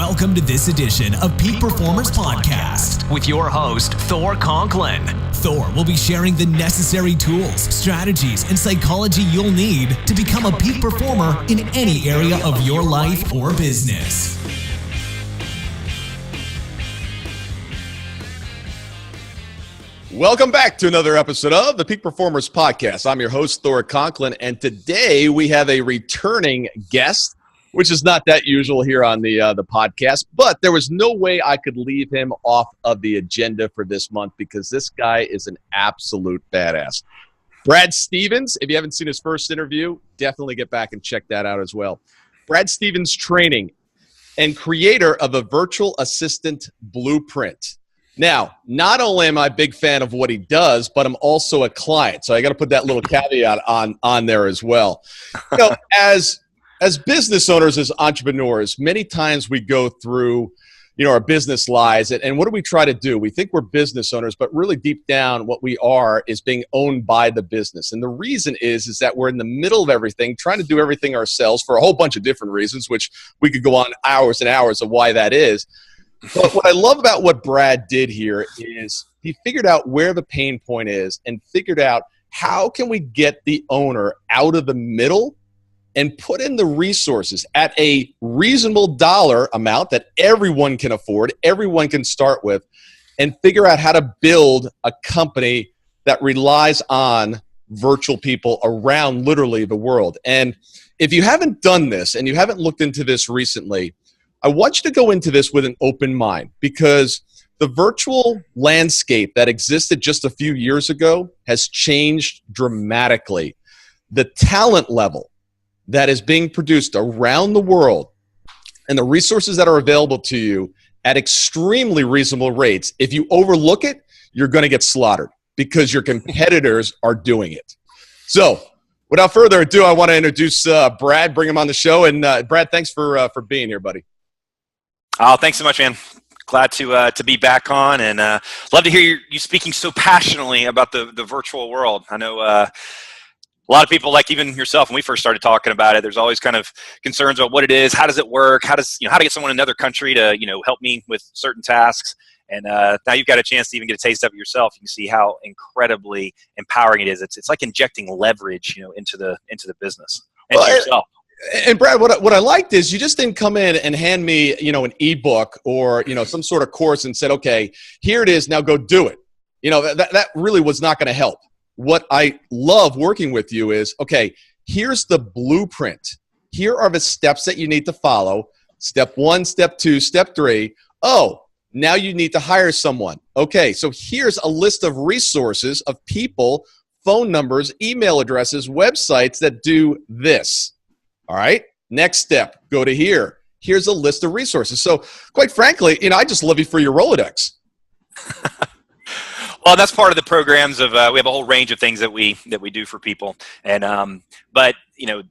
Welcome to this edition of Peak Performers Podcast with your host, Thor Conklin. Thor will be sharing the necessary tools, strategies, and psychology you'll need to become a peak performer in any area of your life or business. Welcome back to another episode of the Peak Performers Podcast. I'm your host, Thor Conklin, and today we have a returning guest, which is not that usual here on the podcast, but there was no way I could leave him off of the agenda for this month because this guy is an absolute badass. Brad Stevens, if you haven't seen his first interview, definitely get back and check that out as well. Brad Stevens Training and creator of a virtual assistant blueprint. Now, not only am I a big fan of what he does, but I'm also a client. So I got to put that little caveat on there as well. You know, as business owners, as entrepreneurs, many times we go through, our business lives. And what do we try to do? We think we're business owners, but really deep down what we are is being owned by the business. And the reason is that we're in the middle of everything, trying to do everything ourselves for a whole bunch of different reasons, which we could go on hours and hours of why that is. But what I love about what Brad did here is he figured out where the pain point is and figured out how can we get the owner out of the middle and put in the resources at a reasonable dollar amount that everyone can afford, everyone can start with, and figure out how to build a company that relies on virtual people around literally the world. And if you haven't done this and you haven't looked into this recently, I want you to go into this with an open mind because the virtual landscape that existed just a few years ago has changed dramatically. The talent level that is being produced around the world and the resources that are available to you at extremely reasonable rates, if you overlook it, you're going to get slaughtered because your competitors are doing it. So without further ado, I want to introduce Brad, bring him on the show. And Brad, thanks for being here, buddy. Oh, thanks so much, man. Glad to be back on, and love to hear you speaking so passionately about the virtual world. I know a lot of people, like even yourself, when we first started talking about it, there's always kind of concerns about what it is, how does it work, how to get someone in another country to help me with certain tasks. And now you've got a chance to even get a taste of it yourself. You can see how incredibly empowering it is. It's like injecting leverage, into the business and to yourself. And Brad, what I liked is you just didn't come in and hand me, an ebook or, some sort of course and said, okay, here it is, now go do it. That really was not going to help. What I love working with you is, okay, here's the blueprint. Here are the steps that you need to follow. Step 1, step 2, step 3. Oh, now you need to hire someone. Okay, so here's a list of resources of people, phone numbers, email addresses, websites that do this. All right, next step, go to here. Here's a list of resources. So quite frankly, I just love you for your Rolodex. Well, that's part of the programs of, we have a whole range of things that we do for people. And, but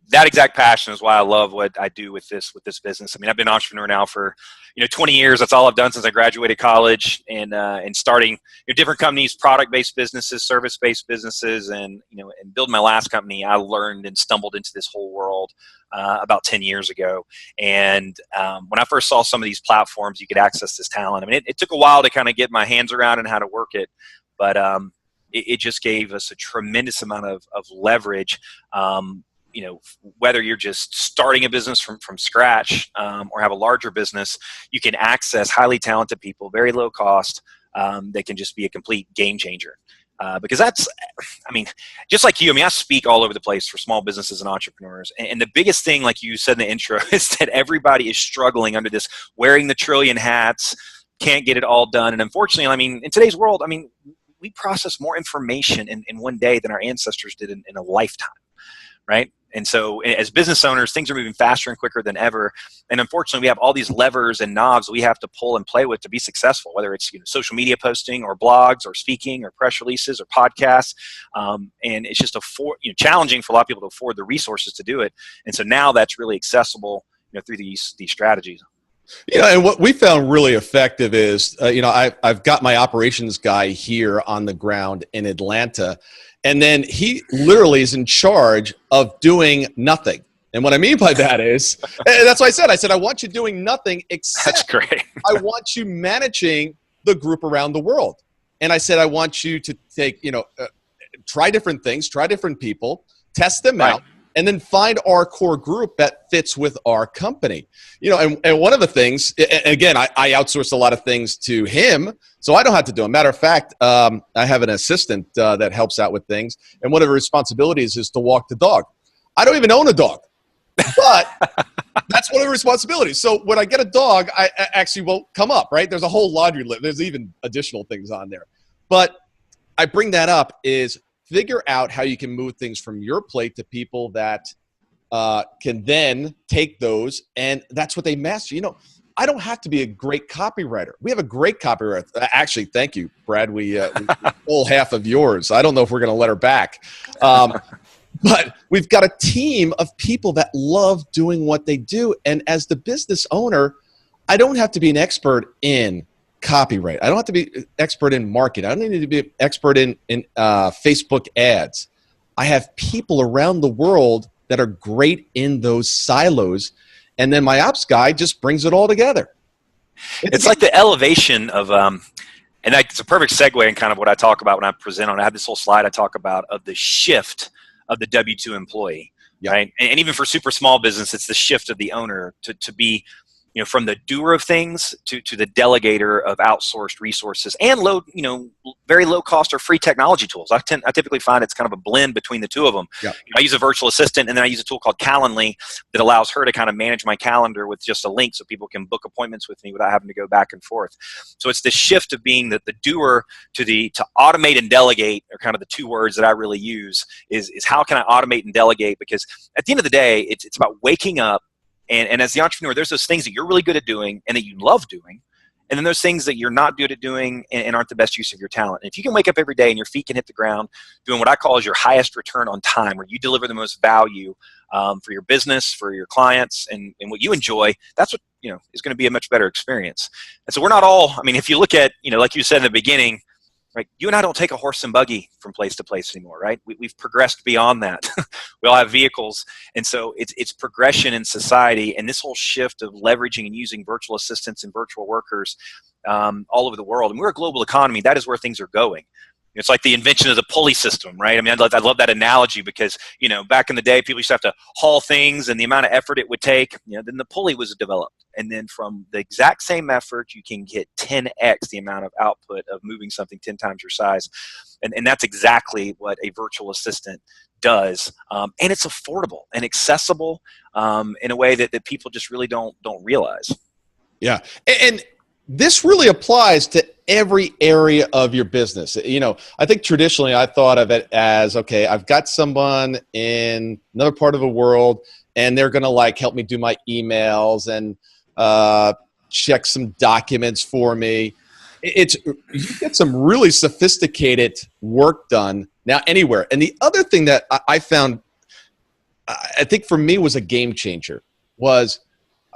that exact passion is why I love what I do with this business. I mean, I've been an entrepreneur now for, 20 years. That's all I've done since I graduated college and starting different companies, product-based businesses, service-based businesses. And building my last company, I learned and stumbled into this whole world about 10 years ago. And when I first saw some of these platforms, you could access this talent. I mean, it took a while to kind of get my hands around and how to work it. But it just gave us a tremendous amount of leverage, whether you're just starting a business from scratch or have a larger business, you can access highly talented people, very low cost, that can just be a complete game changer. Because just like you, I speak all over the place for small businesses and entrepreneurs. And the biggest thing, like you said in the intro, is that everybody is struggling under this, wearing the trillion hats, can't get it all done. And unfortunately, in today's world, we process more information in one day than our ancestors did in a lifetime, right? And so as business owners, things are moving faster and quicker than ever. And unfortunately, we have all these levers and knobs we have to pull and play with to be successful, whether it's social media posting or blogs or speaking or press releases or podcasts. And it's just challenging for a lot of people to afford the resources to do it. And so now that's really accessible through these strategies. And what we found really effective is, I've got my operations guy here on the ground in Atlanta, and then he literally is in charge of doing nothing. And what I mean by that is, and that's why I said, I want you doing nothing That's except great. I want you managing the group around the world. And I said, I want you to take, try different things, try different people, test them out, and then find our core group that fits with our company. And one of the things, again, I outsource a lot of things to him, so I don't have to do them. Matter of fact, I have an assistant that helps out with things, and one of her responsibilities is to walk the dog. I don't even own a dog, but that's one of the responsibilities. So when I get a dog, I actually won't come up, right? There's a whole laundry list. There's even additional things on there. But I bring that up is figure out how you can move things from your plate to people that can then take those, and that's what they master. I don't have to be a great copywriter. We have a great copywriter. Actually, thank you, Brad. We stole half of yours. I don't know if we're going to let her back. But we've got a team of people that love doing what they do. And as the business owner, I don't have to be an expert in copyright. I don't have to be an expert in marketing. I don't need to be an expert in Facebook ads. I have people around the world that are great in those silos. And then my ops guy just brings it all together. It's like the elevation of, and it's a perfect segue in kind of what I talk about when I present on. I have this whole slide I talk about of the shift of the W-2 employee, right? And even for super small business, it's the shift of the owner to be, from the doer of things to the delegator of outsourced resources and very low cost or free technology tools. I typically find it's kind of a blend between the two of them. Yeah. I use a virtual assistant, and then I use a tool called Calendly that allows her to kind of manage my calendar with just a link so people can book appointments with me without having to go back and forth. So it's the shift of being the doer to automate and delegate are kind of the two words that I really use is how can I automate and delegate? Because at the end of the day, it's about waking up. And as the entrepreneur, there's those things that you're really good at doing and that you love doing. And then there's things that you're not good at doing and aren't the best use of your talent. And if you can wake up every day and your feet can hit the ground doing what I call is your highest return on time, where you deliver the most value for your business, for your clients, and what you enjoy, that's what is going to be a much better experience. And so we're not all, if you look at, like you said in the beginning, right? You and I don't take a horse and buggy from place to place anymore, right? We've progressed beyond that. We all have vehicles. And so it's progression in society, and this whole shift of leveraging and using virtual assistants and virtual workers all over the world. And we're a global economy. That is where things are going. It's like the invention of the pulley system, right? I love that analogy because, back in the day, people used to have to haul things and the amount of effort it would take, then the pulley was developed. And then from the exact same effort, you can get 10x the amount of output of moving something 10 times your size. And that's exactly what a virtual assistant does. And it's affordable and accessible in a way that people just really don't realize. Yeah. And this really applies to every area of your business. I think traditionally I thought of it as, okay, I've got someone in another part of the world and they're going to help me do my emails and check some documents for me. You get some really sophisticated work done now anywhere. And the other thing that I found, I think for me was a game changer was,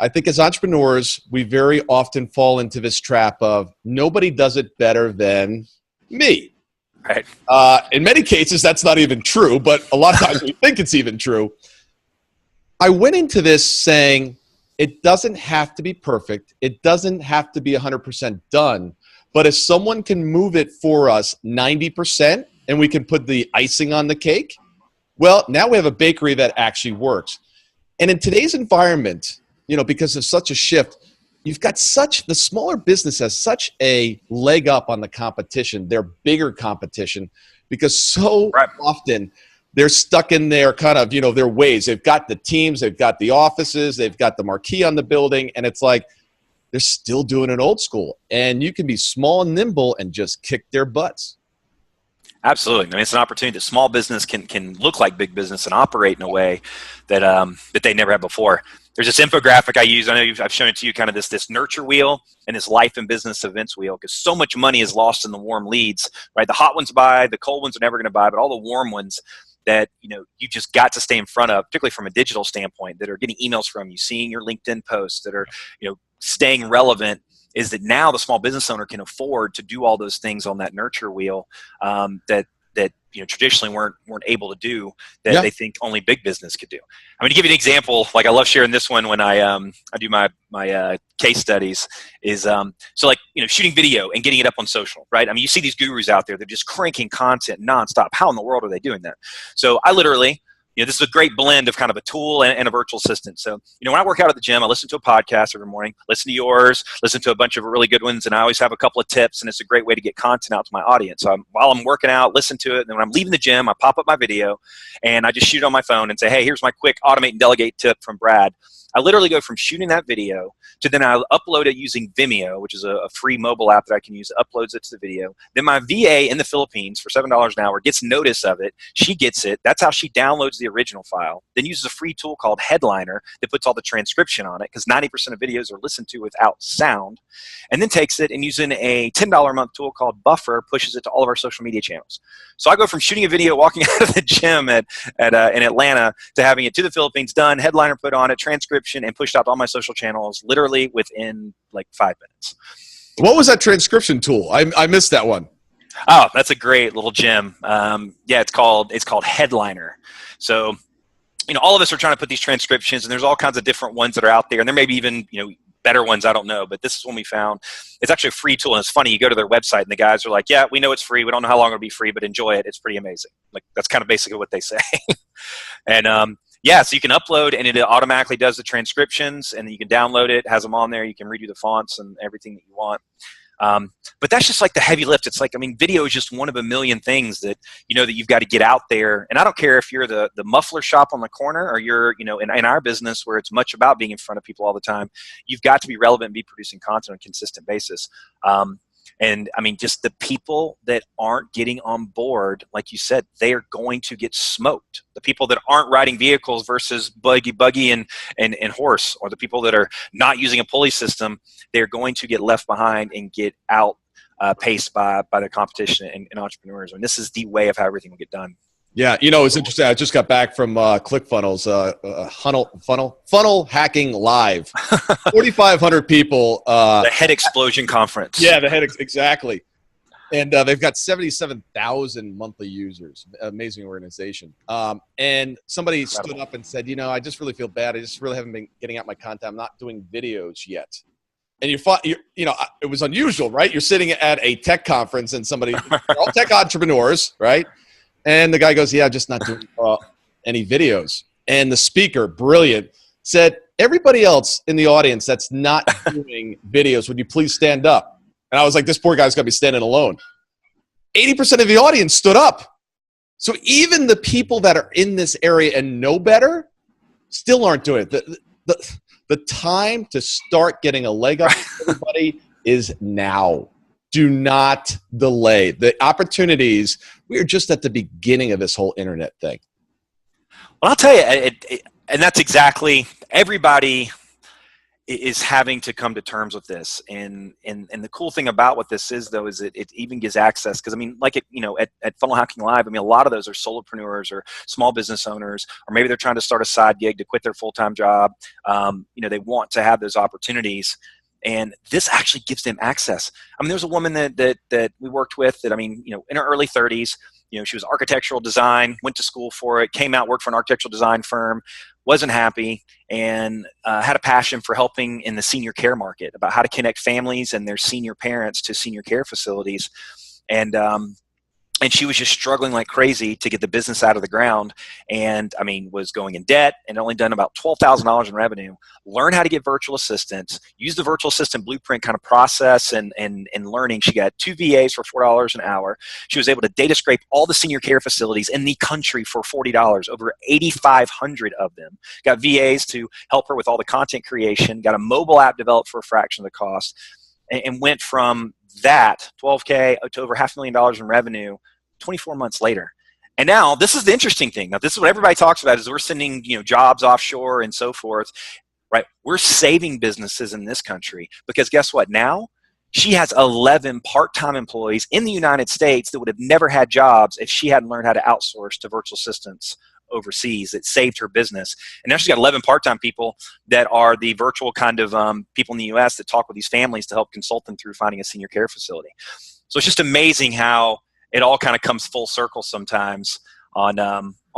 I think as entrepreneurs, we very often fall into this trap of nobody does it better than me. Right. In many cases, that's not even true, but a lot of times we think it's even true. I went into this saying it doesn't have to be perfect. It doesn't have to be 100% done. But if someone can move it for us 90% and we can put the icing on the cake, well, now we have a bakery that actually works. And in today's environment, because of such a shift, you've got the smaller business has such a leg up on the competition, their bigger competition, because so often they're stuck in their kind of, their ways. They've got the teams, they've got the offices, they've got the marquee on the building, and it's like they're still doing it old school. And you can be small and nimble and just kick their butts. Absolutely. It's an opportunity that small business can look like big business and operate in a way that that they never had before. There's this infographic I use. I know I've shown it to you, kind of this nurture wheel and this life and business events wheel, because so much money is lost in the warm leads, right? The hot ones buy, the cold ones are never going to buy, but all the warm ones that you just got to stay in front of, particularly from a digital standpoint, that are getting emails from you, seeing your LinkedIn posts, that are staying relevant, is that now the small business owner can afford to do all those things on that nurture wheel that that traditionally weren't able to do that they think only big business could do. I mean, to give you an example, like I love sharing this one when I do my case studies is so like shooting video and getting it up on social, right? I mean, you see these gurus out there, they're just cranking content nonstop. How in the world are they doing that? So I literally, this is a great blend of kind of a tool and a virtual assistant. So, when I work out at the gym, I listen to a podcast every morning, listen to yours, listen to a bunch of really good ones, and I always have a couple of tips, and it's a great way to get content out to my audience. So while I'm working out, listen to it, and then when I'm leaving the gym, I pop up my video, and I just shoot it on my phone and say, hey, here's my quick automate and delegate tip from Brad. I literally go from shooting that video to then I upload it using Vimeo, which is a free mobile app that I can use, uploads it to the video. Then my VA in the Philippines for $7 an hour gets notice of it. She gets it. That's how she downloads the original file. Then uses a free tool called Headliner that puts all the transcription on it because 90% of videos are listened to without sound. And then takes it and using a $10 a month tool called Buffer, pushes it to all of our social media channels. So I go from shooting a video walking out of the gym in Atlanta to having it to the Philippines done, Headliner put on it, transcription, and pushed out to all my social channels literally within like 5 minutes. What was that transcription tool? I missed that one. Oh, that's a great little gem. It's called Headliner. So, all of us are trying to put these transcriptions, and there's all kinds of different ones that are out there, and there may be even, better ones, I don't know, but this is one we found. It's actually a free tool, and it's funny. You go to their website, and the guys are like, yeah, we know it's free. We don't know how long it'll be free, but enjoy it. It's pretty amazing. Like, that's kind of basically what they say. And, so you can upload, and it automatically does the transcriptions, and then you can download it, has them on there. You can redo the fonts and everything that you want. But that's just like the heavy lift. It's like, video is just one of a million things that, that you've got to get out there. And I don't care if you're the muffler shop on the corner or you're, in our business where it's much about being in front of people all the time, you've got to be relevant and be producing content on a consistent basis. And just the people that aren't getting on board, like you said, they are going to get smoked. The people that aren't riding vehicles versus buggy and horse, or the people that are not using a pulley system, they're going to get left behind and get paced by the competition and entrepreneurs. And this is the way of how everything will get done. Yeah, it's interesting. I just got back from ClickFunnels, funnel hacking live. 4,500 people. The Head Explosion Conference. Yeah, exactly. And they've got 77,000 monthly users. Amazing organization. And somebody stood up and said, I just really feel bad. I just really haven't been getting out my content. I'm not doing videos yet. And it was unusual, right? You're sitting at a tech conference and they're all tech entrepreneurs, right? And the guy goes, yeah, just not doing any videos. And the speaker, brilliant, said, everybody else in the audience that's not doing videos, would you please stand up? And I was like, this poor guy's got to be standing alone. 80% of the audience stood up. So even the people that are in this area and know better still aren't doing it. The time to start getting a leg up for everybody is now. Do not delay. The opportunities, we are just at the beginning of this whole internet thing. Well, I'll tell you, and that's exactly, everybody is having to come to terms with this. And the cool thing about what this is, though, is it even gives access. Because, at Funnel Hacking Live, a lot of those are solopreneurs or small business owners, or maybe they're trying to start a side gig to quit their full-time job. They want to have those opportunities. And this actually gives them access. There's a woman that we worked with that, in her early 30s, she was architectural design, went to school for it, came out, worked for an architectural design firm, wasn't happy, and had a passion for helping in the senior care market, about how to connect families and their senior parents to senior care facilities. And she was just struggling like crazy to get the business out of the ground, and was going in debt and only done about $12,000 in revenue. Learn how to get virtual assistants, use the virtual assistant blueprint kind of process and learning. She got 2 VAs for $4 an hour. She was able to data scrape all the senior care facilities in the country for $40, over 8,500 of them. Got VAs to help her with all the content creation, got a mobile app developed for a fraction of the cost, and went from that $12K to over $500,000 in revenue 24 months later. And now this is the interesting thing. Now this is what everybody talks about, is we're sending jobs offshore and so forth, right? We're saving businesses in this country, because guess what? Now she has 11 part-time employees in the United States that would have never had jobs if she hadn't learned how to outsource to virtual assistants overseas. It saved her business. And now she's got 11 part-time people that are the virtual kind of people in the US that talk with these families to help consult them through finding a senior care facility. So it's just amazing how it all kind of comes full circle sometimes on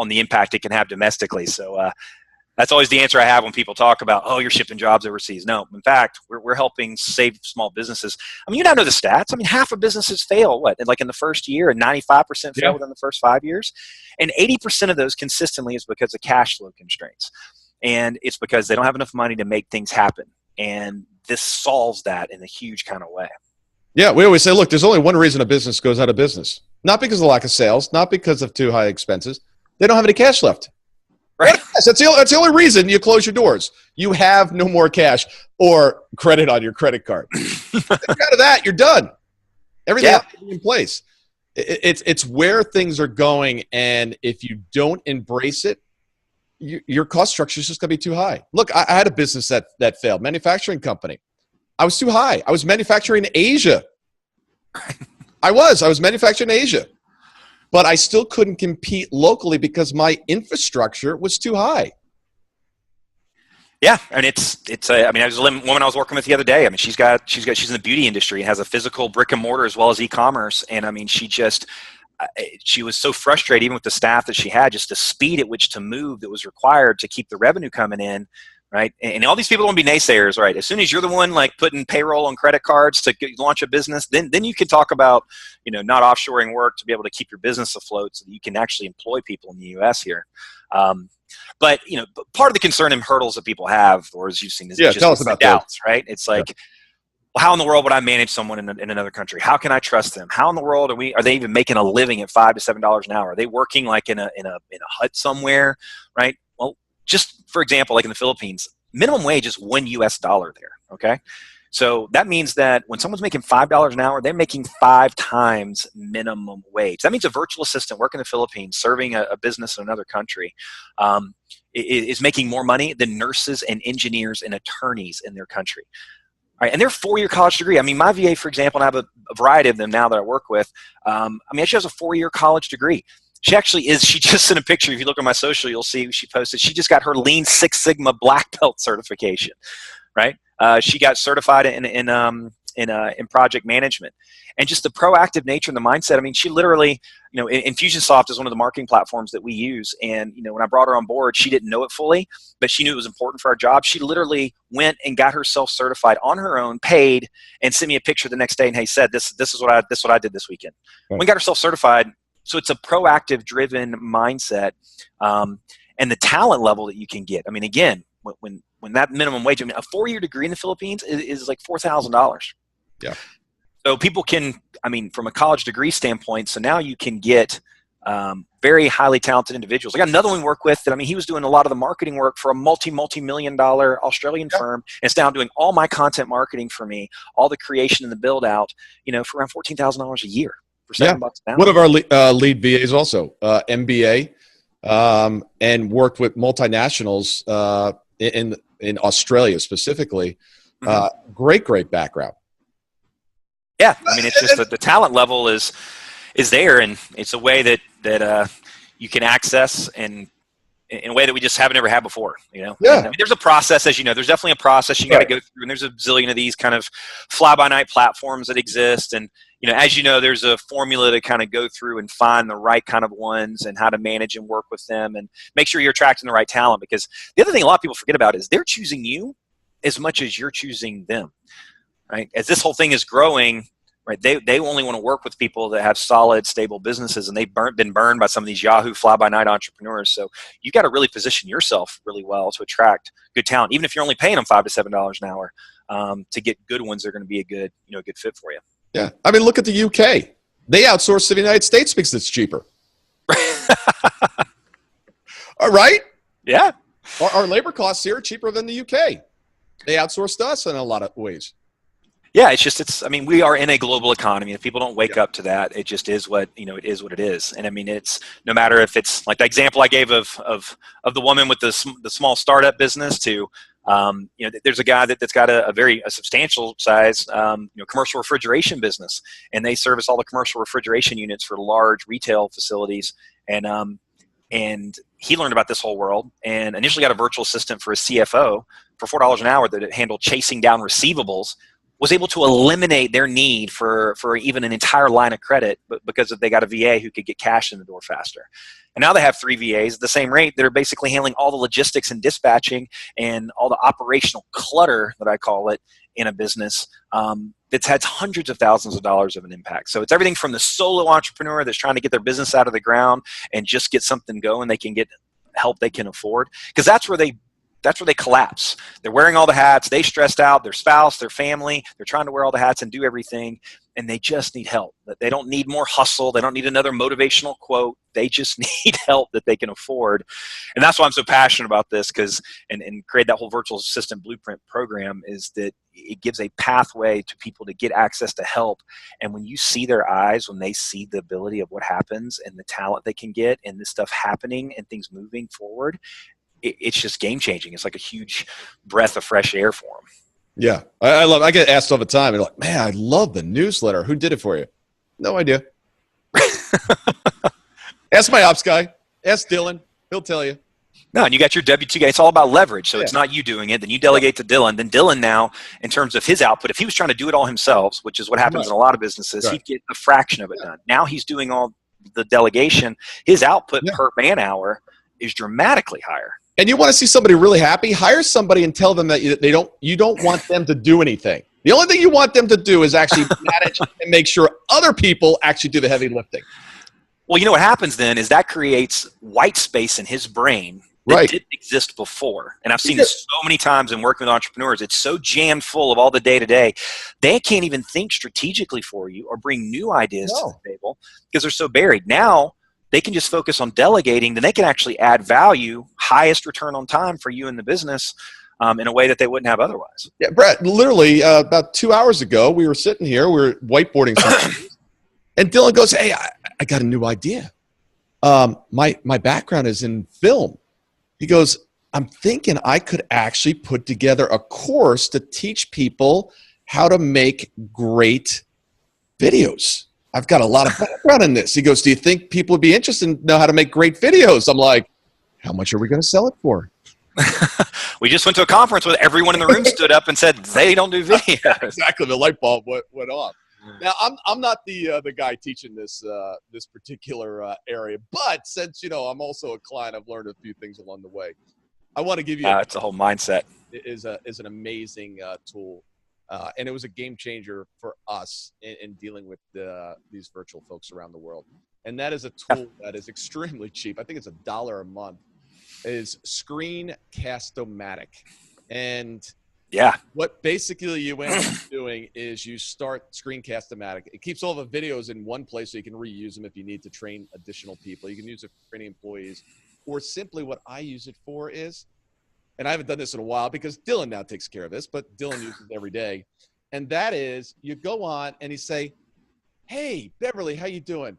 the impact it can have domestically. So that's always the answer I have when people talk about, oh, you're shipping jobs overseas. No, in fact, we're helping save small businesses. I mean, you now know the stats. I mean, half of businesses fail, like in the first year, and 95% fail within the first 5 years. And 80% of those consistently is because of cash flow constraints. And it's because they don't have enough money to make things happen. And this solves that in a huge kind of way. Yeah, we always say, look, there's only one reason a business goes out of business. Not because of lack of sales, not because of too high expenses. They don't have any cash left. Right. Yes, that's the only reason you close your doors. You have no more cash or credit on your credit card. Out of that, you're done. Everything else is in place. It's where things are going, and if you don't embrace it, your cost structure is just going to be too high. Look, I had a business that failed, manufacturing company. I was too high. I was manufacturing in Asia. I was manufacturing in Asia. But I still couldn't compete locally because my infrastructure was too high. Yeah, and I mean, I was a woman I was working with the other day. I mean, she's in the beauty industry and has a physical brick and mortar as well as e-commerce. And I mean, she was so frustrated even with the staff that she had, just the speed at which to move that was required to keep the revenue coming in. Right. And all these people don't be naysayers, right? As soon as you're the one like putting payroll on credit cards to launch a business, then you can talk about, not offshoring work to be able to keep your business afloat so that you can actually employ people in the US here. But part of the concern and hurdles that people have, or as you've seen, is just tell us about doubts, right? It's like, well, how in the world would I manage someone in another country? How can I trust them? How in the world are they even making a living at $5 to $7 an hour? Are they working like in a hut somewhere, right? Well, just for example, like in the Philippines, minimum wage is $1 there. Okay. So that means that when someone's making $5 an hour, they're making 5 times minimum wage. That means a virtual assistant working in the Philippines, serving a business in another country, is making more money than nurses and engineers and attorneys in their country. All right, and they're 4-year college degree. I mean, my VA, for example, and I have a variety of them now that I work with. She has a 4-year college degree. She just sent a picture. If you look at my social, you'll see she posted. She just got her Lean Six Sigma black belt certification, right? She got certified in project management, and just the proactive nature and the mindset. I mean, she literally, Infusionsoft is one of the marketing platforms that we use. And, when I brought her on board, she didn't know it fully, but she knew it was important for our job. She literally went and got herself certified on her own, paid, and sent me a picture the next day. And hey, said, this is what I did this weekend. Right. We got herself certified. So it's a proactive driven mindset, and the talent level that you can get. I mean, again, when that minimum wage, a 4-year degree in the Philippines is like $4,000. Yeah. So people can, from a college degree standpoint, so now you can get very highly talented individuals. I got another one we work with that, he was doing a lot of the marketing work for a multi-million-dollar Australian firm, and it's now doing all my content marketing for me, all the creation and the build out, for around $14,000 a year. For $7 an hour. One of our lead VAs also, MBA, and worked with multinationals in Australia specifically. Great background. Yeah, it's just the talent level is there, and it's a way that you can access and in a way that we just haven't ever had before. Yeah. There's a process, as you know. There's definitely a process you got to go through, and there's a zillion of these kind of fly-by-night platforms that exist, and as you know, there's a formula to kind of go through and find the right kind of ones and how to manage and work with them and make sure you're attracting the right talent. Because the other thing a lot of people forget about is they're choosing you as much as you're choosing them, right? As this whole thing is growing, right, they only want to work with people that have solid, stable businesses, and they've been burned by some of these Yahoo fly-by-night entrepreneurs. So you got to really position yourself really well to attract good talent, even if you're only paying them $5 to $7 an hour, to get good ones. They're going to be a good fit for you. Yeah. Look at the UK. They outsource to the United States because it's cheaper. All right. Yeah. Our labor costs here are cheaper than the UK. They outsource to us in a lot of ways. Yeah, we are in a global economy. If people don't wake up to that, it just is what it is. And it's no matter if it's like the example I gave of the woman with the small startup business to, there's a guy that's got a very substantial size, commercial refrigeration business, and they service all the commercial refrigeration units for large retail facilities. And he learned about this whole world and initially got a virtual assistant for a CFO for $4 an hour that handled chasing down receivables. was able to eliminate their need for even an entire line of credit, but because they got a VA who could get cash in the door faster. And now they have 3 VAs at the same rate. They're basically handling all the logistics and dispatching and all the operational clutter, that I call it, in a business that's had hundreds of thousands of dollars of an impact. So it's everything from the solo entrepreneur that's trying to get their business out of the ground and just get something going. They can get help they can afford, because that's where they collapse. They're wearing all the hats. They stressed out, their spouse, their family. They're trying to wear all the hats and do everything, and they just need help. They don't need more hustle. They don't need another motivational quote. They just need help that they can afford. And that's why I'm so passionate about this, because and create that whole virtual assistant blueprint program, is that it gives a pathway to people to get access to help. And when you see their eyes, when they see the ability of what happens and the talent they can get and this stuff happening and things moving forward, it's just game changing. It's like a huge breath of fresh air for them. Yeah, I get asked all the time. They're like, man, I love the newsletter. Who did it for you? No idea. Ask my ops guy. Ask Dylan. He'll tell you. No, and you got your W-2 guy. It's all about leverage. So it's not you doing it. Then you delegate to Dylan. Then Dylan now, in terms of his output, if he was trying to do it all himself, which is what happens in a lot of businesses, he'd get a fraction of it done. Now he's doing all the delegation. His output per man hour is dramatically higher. And you want to see somebody really happy? Hire somebody and tell them that you don't want them to do anything. The only thing you want them to do is actually manage and make sure other people actually do the heavy lifting. Well, you know what happens then is that creates white space in his brain that didn't exist before. And I've seen this so many times in working with entrepreneurs. It's so jammed full of all the day-to-day. They can't even think strategically for you or bring new ideas to the table because they're so buried. Now, they can just focus on delegating, then they can actually add value, highest return on time for you in the business in a way that they wouldn't have otherwise. Yeah, Brett, literally about 2 hours ago, we were sitting here, we were whiteboarding something, and Dylan goes, hey, I got a new idea. My background is in film. He goes, I'm thinking I could actually put together a course to teach people how to make great videos. I've got a lot of background in this. He goes, do you think people would be interested in know how to make great videos? I'm like, how much are we going to sell it for? We just went to a conference where everyone in the room stood up and said they don't do videos. Exactly. The light bulb went off. Now, I'm not the guy teaching this particular area, but since, I'm also a client, I've learned a few things along the way. I want to give you it's a whole mindset. It is an amazing tool. And it was a game changer for us in dealing with these virtual folks around the world. And that is a tool that is extremely cheap. I think it's $1 a month. It is Screencast-O-Matic. And what basically you end up doing is you start Screencast-O-Matic. It keeps all the videos in one place so you can reuse them if you need to train additional people. You can use it for training employees. Or simply what I use it for is, and I haven't done this in a while because Dylan now takes care of this, but Dylan uses it every day. And that is, you go on and you say, hey, Beverly, how you doing?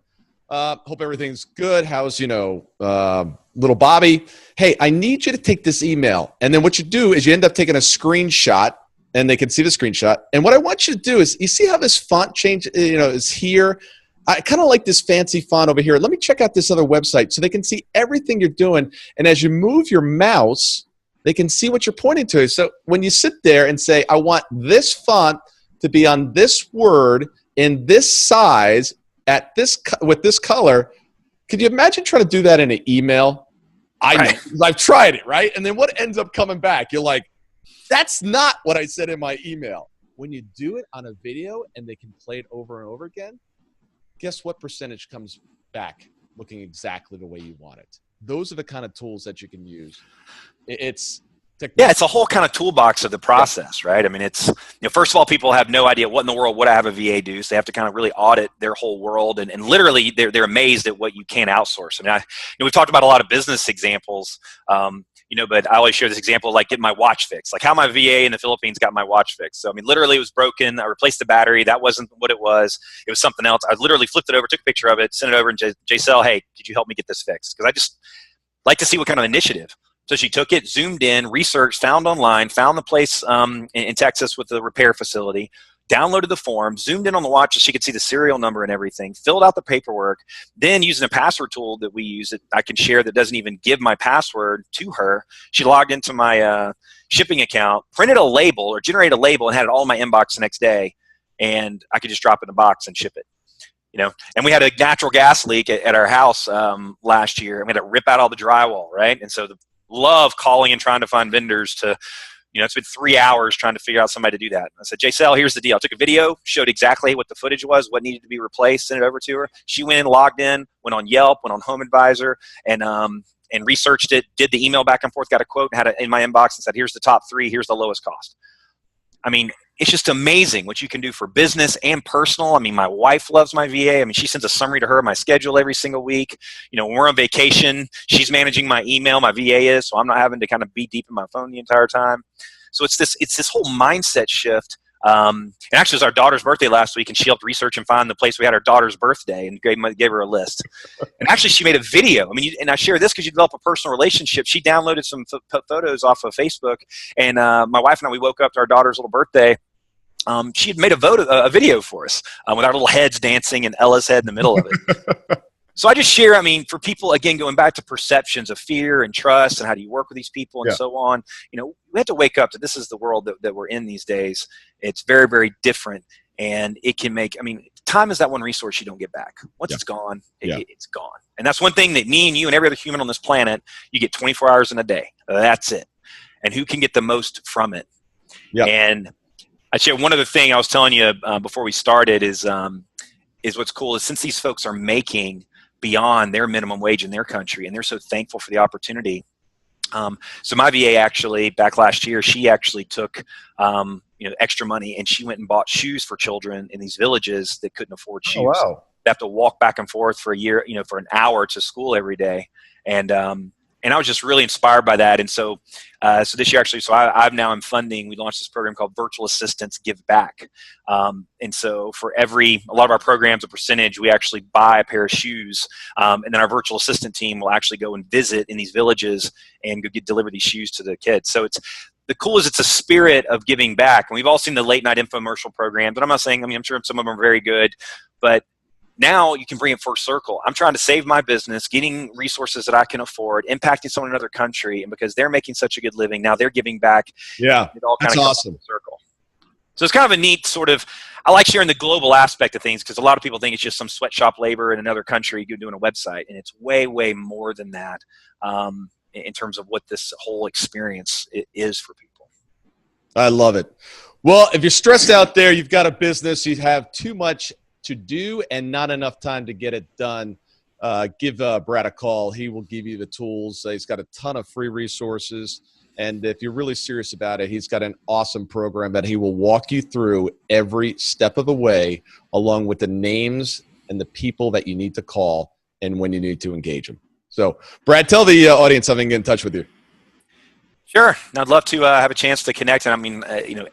Hope everything's good. How's, little Bobby? Hey, I need you to take this email. And then what you do is you end up taking a screenshot, and they can see the screenshot. And what I want you to do is, you see how this font change, is here? I kind of like this fancy font over here. Let me check out this other website so they can see everything you're doing. And as you move your mouse, they can see what you're pointing to. So when you sit there and say, I want this font to be on this word in this size at this with this color, could you imagine trying to do that in an email? I know, 'cause I've tried it, right? And then what ends up coming back? You're like, that's not what I said in my email. When you do it on a video and they can play it over and over again, guess what percentage comes back looking exactly the way you want it? Those are the kind of tools that you can use. It's it's a whole kind of toolbox of the process, right? I mean, it's, first of all, people have no idea what in the world would I have a VA do. So they have to kind of really audit their whole world. And literally they're amazed at what you can outsource. I mean, we've talked about a lot of business examples, but I always share this example, like getting my watch fixed, like how my VA in the Philippines got my watch fixed. So, I mean, literally it was broken. I replaced the battery. That wasn't what it was. It was something else. I literally flipped it over, took a picture of it, sent it over, and Giselle, hey, could you help me get this fixed? Because I just like to see what kind of initiative. So she took it, zoomed in, researched, found online, found the place in Texas with the repair facility, downloaded the form, zoomed in on the watch so she could see the serial number and everything, filled out the paperwork, then using a password tool that we use that I can share that doesn't even give my password to her. She logged into my shipping account, printed a label or generated a label and had it all in my inbox the next day. And I could just drop it in a box and ship it. And we had a natural gas leak at our house last year. And we had to rip out all the drywall, right? And so love calling and trying to find vendors to, it's been 3 hours trying to figure out somebody to do that. I said, JCL, here's the deal. I took a video, showed exactly what the footage was, what needed to be replaced, sent it over to her. She went in, logged in, went on Yelp, went on Home Advisor, and researched it, did the email back and forth, got a quote, and had it in my inbox and said, here's the top 3, here's the lowest cost. I mean, it's just amazing what you can do for business and personal. I mean, my wife loves my VA. I mean, she sends a summary to her, my schedule every single week. When we're on vacation, she's managing my email, my VA is, so I'm not having to kind of be deep in my phone the entire time. So it's this whole mindset shift. And actually, it was our daughter's birthday last week, and she helped research and find the place we had our daughter's birthday and gave her a list. And actually, she made a video. I mean, and I share this because you develop a personal relationship. She downloaded some photos off of Facebook, and my wife and I, we woke up to our daughter's little birthday. She had made a video for us with our little heads dancing and Ella's head in the middle of it. So I just share, I mean, for people, again, going back to perceptions of fear and trust and how do you work with these people and so on, we have to wake up to this is the world that we're in these days. It's very, very different. And it can make, I mean, time is that one resource you don't get back. Once it's gone, it's gone. And that's one thing that me and you and every other human on this planet, you get 24 hours in a day. That's it. And who can get the most from it? Yeah. And actually, one other thing I was telling you before we started is what's cool is since these folks are making beyond their minimum wage in their country, and they're so thankful for the opportunity. So my VA actually, back last year, she actually took extra money and she went and bought shoes for children in these villages that couldn't afford shoes. Oh, wow. They have to walk back and forth for a year, for an hour to school every day. And I was just really inspired by that. And so this year, actually, I've now am funding, we launched this program called Virtual Assistants Give Back. And so for a lot of our programs, a percentage, we actually buy a pair of shoes. And then our virtual assistant team will actually go and visit in these villages and go deliver these shoes to the kids. So the cool is it's a spirit of giving back. And we've all seen the late night infomercial programs, but I'm not saying, I'm sure some of them are very good, but now you can bring it full circle. I'm trying to save my business, getting resources that I can afford, impacting someone in another country, and because they're making such a good living, now they're giving back. Yeah, it all kind of comes full circle. So it's kind of a neat sort of, I like sharing the global aspect of things because a lot of people think it's just some sweatshop labor in another country doing a website, and it's way, way more than that in terms of what this whole experience is for people. I love it. Well, if you're stressed out there, you've got a business, you have too much to do and not enough time to get it done, give Brad a call. He will give you the tools. He's got a ton of free resources. And if you're really serious about it, he's got an awesome program that he will walk you through every step of the way, along with the names and the people that you need to call and when you need to engage them. So, Brad, tell the audience how they can get in touch with you. Sure. I'd love to have a chance to connect. And I mean,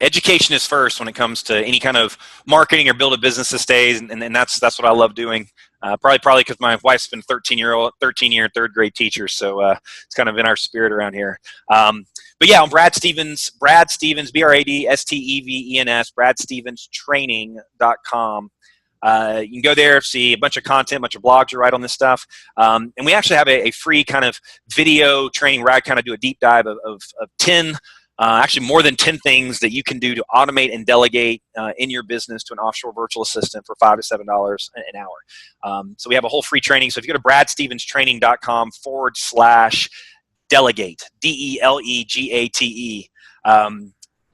education is first when it comes to any kind of marketing or build a business these days. And that's what I love doing. Probably because my wife's been 13-year third grade teacher. So it's kind of in our spirit around here. But yeah, I'm Brad Stevens, BradStevens, BradStevens, BradStevensTraining.com. You can go there, see a bunch of content, a bunch of blogs you write on this stuff. And we actually have a free kind of video training where I kind of do a deep dive of 10, actually more than 10 things that you can do to automate and delegate in your business to an offshore virtual assistant for $5 to $7 an hour. So we have a whole free training. So if you go to BradStevensTraining.com/delegate, DELEGATE,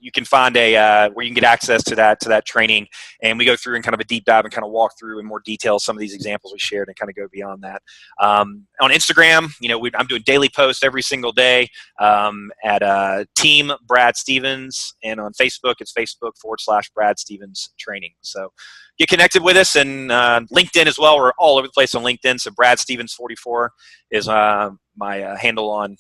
you can find where you can get access to that training, and we go through and kind of a deep dive and kind of walk through in more detail some of these examples we shared and kind of go beyond that. On Instagram, I'm doing daily posts every single day at Team Brad Stevens, and on Facebook, it's Facebook.com/Brad Stevens Training. So get connected with us, and LinkedIn as well. We're all over the place on LinkedIn. So Brad Stevens 44 is my handle on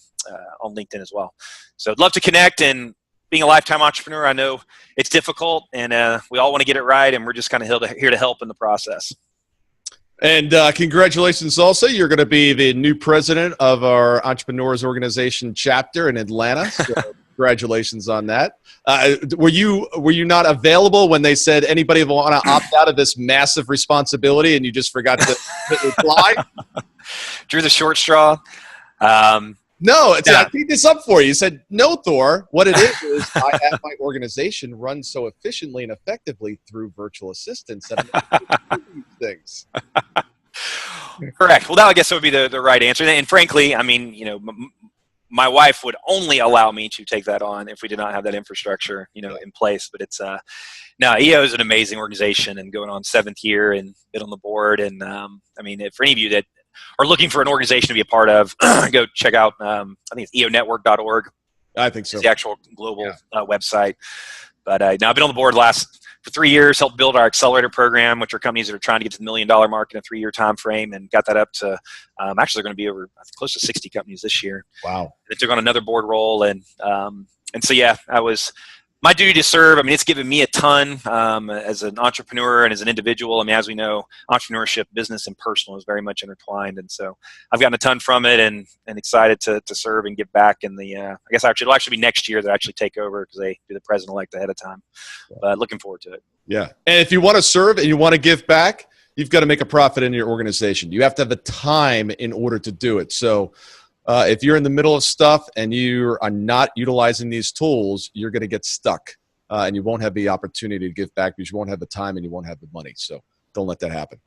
LinkedIn as well. So I'd love to connect. And being a lifetime entrepreneur, I know it's difficult, and we all want to get it right, and we're just kind of here to help in the process. And congratulations also. You're going to be the new president of our Entrepreneurs Organization chapter in Atlanta. So Congratulations on that. Were you not available when they said anybody want to opt out of this massive responsibility, and you just forgot to reply? Drew the short straw. No, I picked this up for you. You said, no, Thor. What it is I have my organization run so efficiently and effectively through virtual assistants that I'm able to do these things. Correct. Well, that I guess would be the right answer. And frankly, I mean, my wife would only allow me to take that on if we did not have that infrastructure, in place. But it's no, EO is an amazing organization and going on 7th year and been on the board. And I mean, for any of you that are looking for an organization to be a part of, go check out, I think it's eonetwork.org. I think so. It's the actual global website. But now I've been on the board for 3 years, helped build our accelerator program, which are companies that are trying to get to the $1 million mark in a 3-year time frame, and got that up to actually they're going to be over close to 60 companies this year. Wow! They took on another board role, and so yeah, my duty to serve. I mean, it's given me a ton as an entrepreneur and as an individual. I mean, as we know, entrepreneurship, business, and personal is very much intertwined, and so I've gotten a ton from it, and excited to serve and give back. In the I guess it'll actually be next year that I actually take over because they do the president-elect ahead of time. But looking forward to it. Yeah, and if you want to serve and you want to give back, you've got to make a profit in your organization. You have to have the time in order to do it. So. If you're in the middle of stuff and you are not utilizing these tools, you're going to get stuck, and you won't have the opportunity to give back because you won't have the time and you won't have the money. So don't let that happen.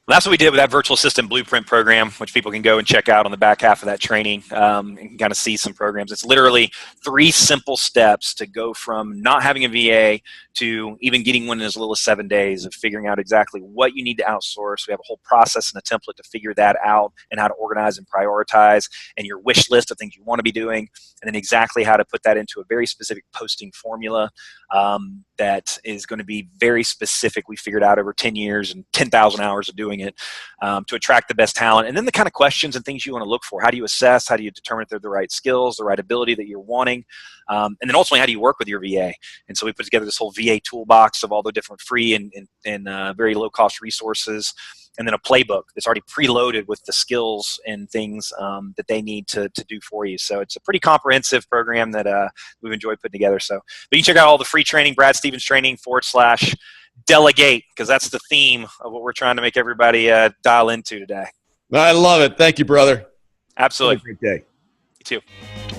Well, that's what we did with that virtual assistant blueprint program, which people can go and check out on the back half of that training, and kind of see some programs. It's literally 3 simple steps to go from not having a VA to even getting one in as little as 7 days of figuring out exactly what you need to outsource. We have a whole process and a template to figure that out, and how to organize and prioritize, and your wish list of things you want to be doing, and then exactly how to put that into a very specific posting formula that is going to be very specific. We figured out over 10 years and 10,000 hours of doing it to attract the best talent. And then the kind of questions and things you want to look for. How do you assess? How do you determine if they're the right skills, the right ability that you're wanting? And then ultimately, how do you work with your VA? And so we put together this whole VA toolbox of all the different free and very low-cost resources, and then a playbook that's already preloaded with the skills and things that they need to do for you. So it's a pretty comprehensive program that we've enjoyed putting together. So, but you can check out all the free training, Brad Stevens training /delegate, because that's the theme of what we're trying to make everybody dial into today. I love it. Thank you, brother. Absolutely. Have a great day. You too.